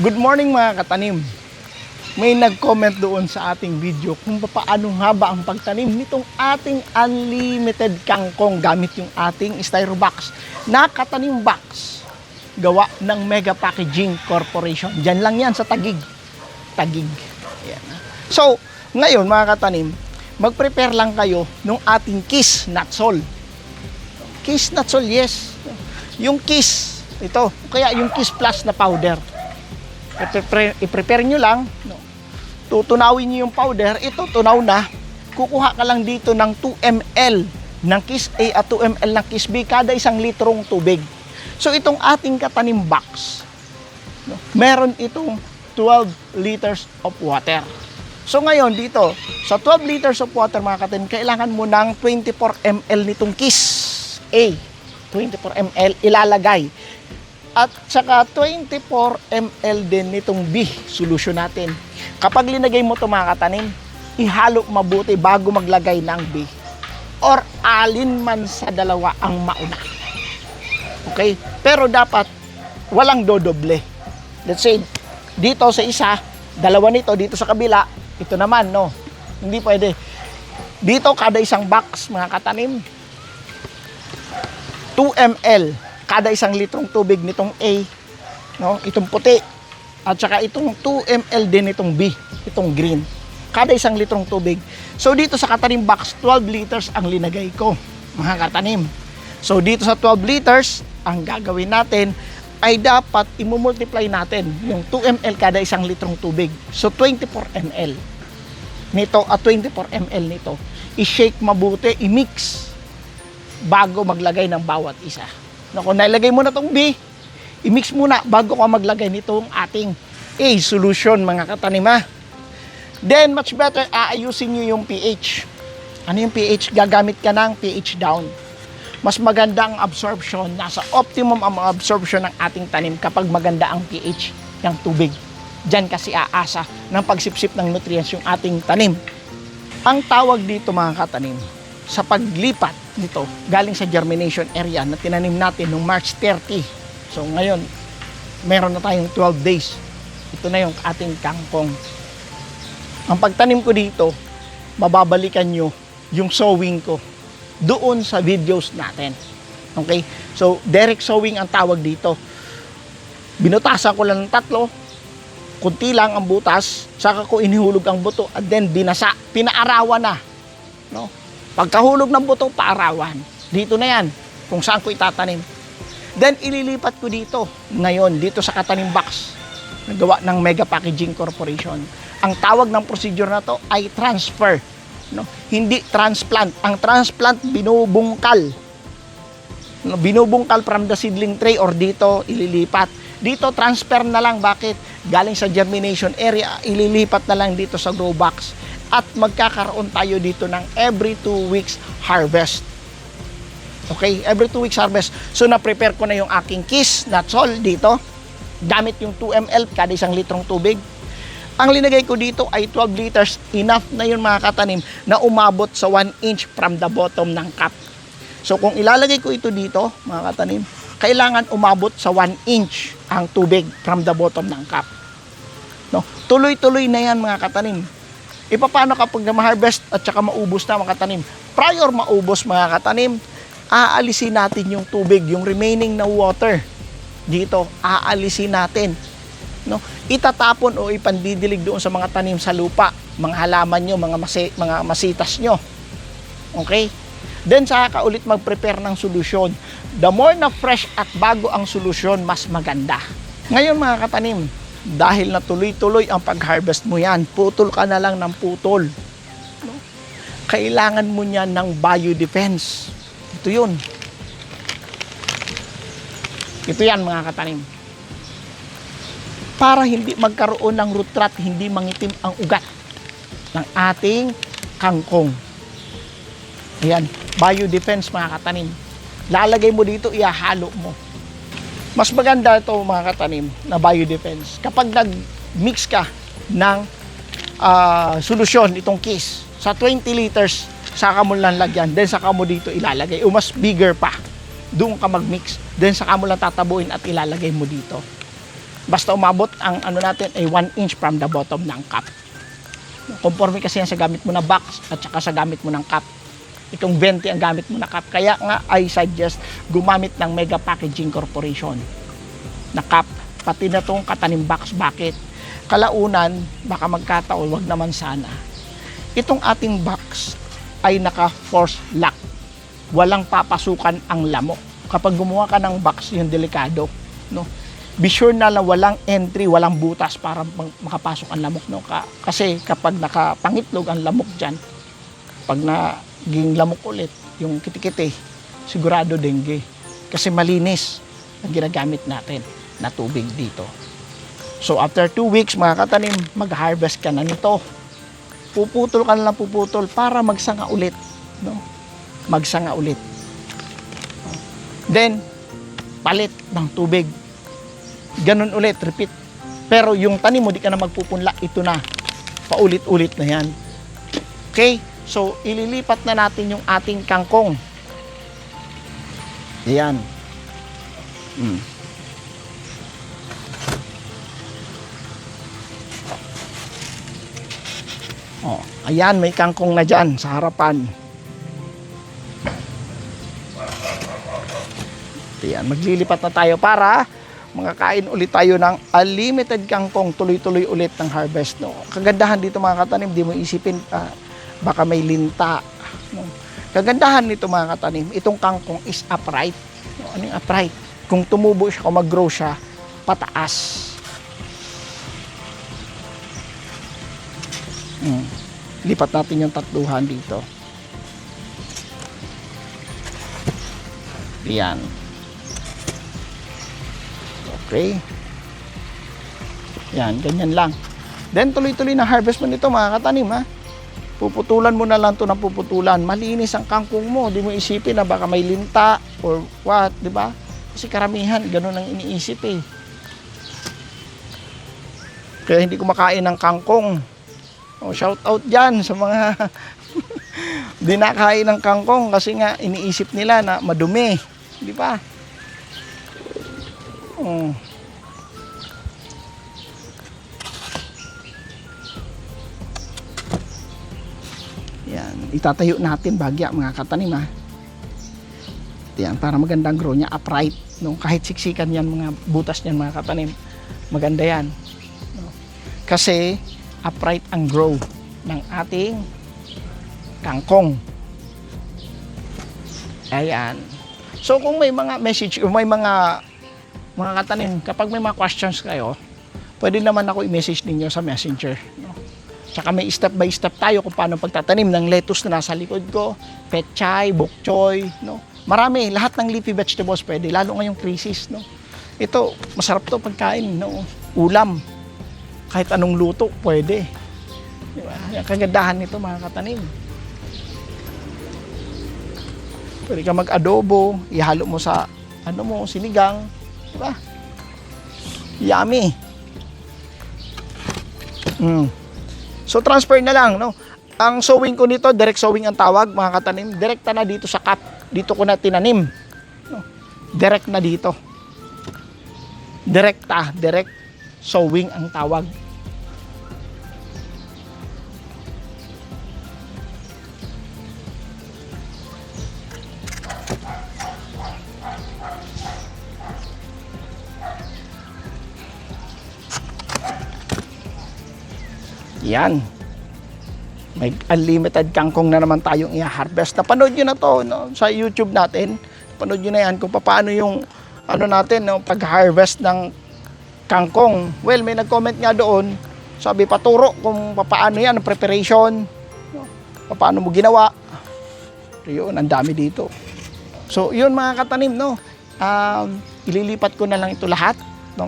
Good morning mga katanim. May nag-comment doon sa ating video kung paano nga ba ang pagtanim nitong ating unlimited kangkong gamit yung ating styro box na katanim box gawa ng Mega Packaging Corporation. Diyan lang yan sa Taguig. Ayan. So, ngayon mga katanim, mag-prepare lang kayo ng ating Kiss Natsol. Kiss Natsol, yes. Yung Kiss, ito. Kaya yung Kiss Plus na powder. I-prepare nyo lang. Tutunawin nyo yung powder. Ito, tunaw na. Kukuha ka lang dito ng 2 ml ng Kiss A at 2 ml ng Kiss B kada 1 litrong tubig. So, itong ating katanim box, meron itong 12 liters of water. So, ngayon dito, sa 12 liters of water, mga katanim, kailangan mo ng 24 ml nitong Kiss A. 24 ml ilalagay. At saka 24 ml din nitong B solution natin. Kapag linagay mo ito mga katanim, ihalo mabuti bago maglagay ng B. Or alin man sa dalawa ang mauna. Okay? Pero dapat walang dodoble. Let's say, dito sa isa, dalawa nito, dito sa kabila, ito naman, no? Hindi pwede. Dito, kada isang box, mga katanim, 2 ml kada 1 litrong tubig nitong A, no? Itong puti. At saka itong 2 ml din itong B, itong green. Kada 1 litrong tubig. So dito sa katanim box, 12 liters ang linagay ko, mga katanim. So dito sa 12 liters, ang gagawin natin ay dapat imumultiply natin yung 2 ml kada 1 litrong tubig. So 24 ml nito at 24 ml nito. I-shake mabuti, i-mix bago maglagay ng bawat isa. No, kung nailagay mo na itong B, i-mix muna bago ka maglagay nitong ating A solution, mga katanima. Then, much better, aayusin nyo yung pH. Ano yung pH? Gagamit ka ng pH down. Mas maganda ang absorption, nasa optimum ang absorption ng ating tanim kapag maganda ang pH ng tubig. Diyan kasi aasa ng pagsipsip ng nutrients yung ating tanim. Ang tawag dito mga katanim, sa paglipat nito galing sa germination area na tinanim natin noong March 30. So ngayon, meron na tayong 12 days. Ito na yung ating kangkong. Ang pagtanim ko dito, mababalikan nyo yung sowing ko doon sa videos natin. Okay? So, direct sowing ang tawag dito. Binutasan ko lang ng 3, kunti lang ang butas, saka ko inihulog ang buto, at then binasa, pinaarawan na. No? Pagkahulog ng buto, paarawan. Dito na yan, kung saan ko itatanim. Then, ililipat ko dito, ngayon, dito sa katanim box, nagawa ng Mega Packaging Corporation. Ang tawag ng procedure na to ay transfer. No? Hindi transplant. Ang transplant, binubungkal. No? Binubungkal from the seedling tray or dito, ililipat. Dito, transfer na lang. Bakit? Galing sa germination area, ililipat na lang dito sa grow box. At magkakaroon tayo dito ng every 2 weeks harvest. Okay? Every 2 weeks harvest. So, na-prepare ko na yung aking Kiss Natsol dito. Gamit yung 2 ml kada 1 litrong tubig. Ang linagay ko dito ay 12 liters. Enough na yun mga katanim na umabot sa 1 inch from the bottom ng cup. So, kung ilalagay ko ito dito, mga katanim, kailangan umabot sa 1 inch ang tubig from the bottom ng cup. No? Tuloy-tuloy na yan mga katanim. Paano kapag na-harvest at saka maubos na mga katanim? Prior maubos mga katanim, aalisin natin yung tubig, yung remaining na water. Dito, aalisin natin. No? Itatapon o ipandidilig doon sa mga tanim sa lupa, mga halaman nyo, mga masitas nyo. Okay? Then saka ulit mag-prepare ng solusyon. The more na fresh at bago ang solusyon, mas maganda. Ngayon mga katanim, dahil na tuloy-tuloy ang pag-harvest mo yan, putol ka na lang ng putol. No? Kailangan mo niyan ng biodefense. Ito yun. Ito yan mga katanim. Para hindi magkaroon ng root rot, hindi mangitim ang ugat ng ating kangkong. Ayan, biodefense mga katanim. Lalagay mo dito, ihahalo mo. Mas maganda ito mga katanim na biodefense. Kapag nag-mix ka ng solusyon, itong Kiss, sa 20 liters, saka mo lang lagyan, then saka mo dito ilalagay. O mas bigger pa, doon ka mag-mix, then saka mo lang tatabuin at ilalagay mo dito. Basta umabot ang ano natin ay 1 inch from the bottom ng cup. Conforme kasi yan sa gamit mo na box at saka sa gamit mo ng cup. Itong 20 ang gamit mo na cup. Kaya nga I suggest gumamit ng Mega Packaging Corporation na cup. Pati na itong katanim box. Bakit? Kalaunan, baka magkataon, wag naman sana. Itong ating box ay naka-force lock. Walang papasukan ang lamok. Kapag gumawa ka ng box, yung delikado, no? Be sure na walang entry, walang butas para makapasok ang lamok, no? Kasi kapag nakapangitlog ang lamok dyan, pag naging lamok ulit, yung kitikiti, sigurado dengue. Kasi malinis ang ginagamit natin na tubig dito. So after 2 weeks, mga katanim, mag-harvest ka na nito. Puputol ka na lang puputol para magsanga ulit, no? Magsanga ulit. Then, palit ng tubig. Ganun ulit, repeat. Pero yung tanim mo, di ka na magpupunla, ito na. Paulit-ulit na yan. Okay? So, ililipat na natin yung ating kangkong. Ayan. Oh, ayan, may kangkong na dyan sa harapan. Ayan, maglilipat na tayo para makakain ulit tayo ng unlimited kangkong, tuloy-tuloy ulit ng harvest, no? Kagandahan dito mga katanim, di mo isipin baka may linta, no? Kagandahan nito mga katanim, itong kangkong is upright, no? Ano yung upright? Kung tumubo siya, kung mag-grow siya, pataas. Lipat natin yung tatluhan dito. Ayan. Okay. Yan, ganyan lang. Then, tuloy-tuloy na harvest mo nito mga katanim, ha? Puputulan mo na lang to ng puputulan. Malinis ang kangkong mo. Di mo isipin na baka may linta or what, di ba? Kasi karamihan, ganun ang iniisip eh. Kaya hindi kumakain ng kangkong. Oh, shout out dyan sa mga di nakain ng kangkong kasi nga iniisip nila na madumi. Di ba? Yan, itatayo natin bagya mga katanim, ha. Yan, para magandang grow niya, upright, no? Kahit siksikan yan mga butas niyan mga katanim, maganda yan, no? Kasi upright ang grow ng ating kangkong. Ayan. So kung may mga message o may mga katanim, kapag may mga questions kayo, pwede naman ako i-message ninyo sa messenger, no? Tsaka may step by step tayo kung paano pagtatanim ng lettuce na nasa likod ko, pechay, bok choy, no? Marami, lahat ng leafy vegetables pwede, lalo ngayong crisis, no? Ito, masarap to pagkain, no? Ulam, kahit anong luto, pwede. Diba? Yung kagandahan nito mga katanim. Pwede ka mag-adobo, ihalo mo sa sinigang, diba? Yummy. So transfer na lang, no? Ang sowing ko nito, direct sowing ang tawag, mga katanim. Direkta na dito sa cup. Dito ko na tinanim, no? Direct na dito. Direct sowing ang tawag. Yan. May unlimited kangkong na naman tayong i-harvest. Napanood nyo na to, no? Sa YouTube natin. Panood nyo na yan kung paano yung natin, no? Pag-harvest ng kangkong. Well, may nag-comment nga doon. Sabi, paturo kung paano yan, ang preparation. No? Paano mo ginawa. So, yun, ang dami dito. So, yun mga katanim, no? Ililipat ko na lang ito lahat, no?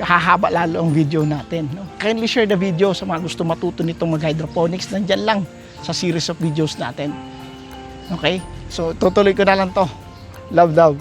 Hahaba lalo ang video natin, no? Kindly share the video sa mga gusto matuto nitong mag-hydroponics. Nandyan lang sa series of videos natin. Okay? So, tutuloy ko na lang to. Love.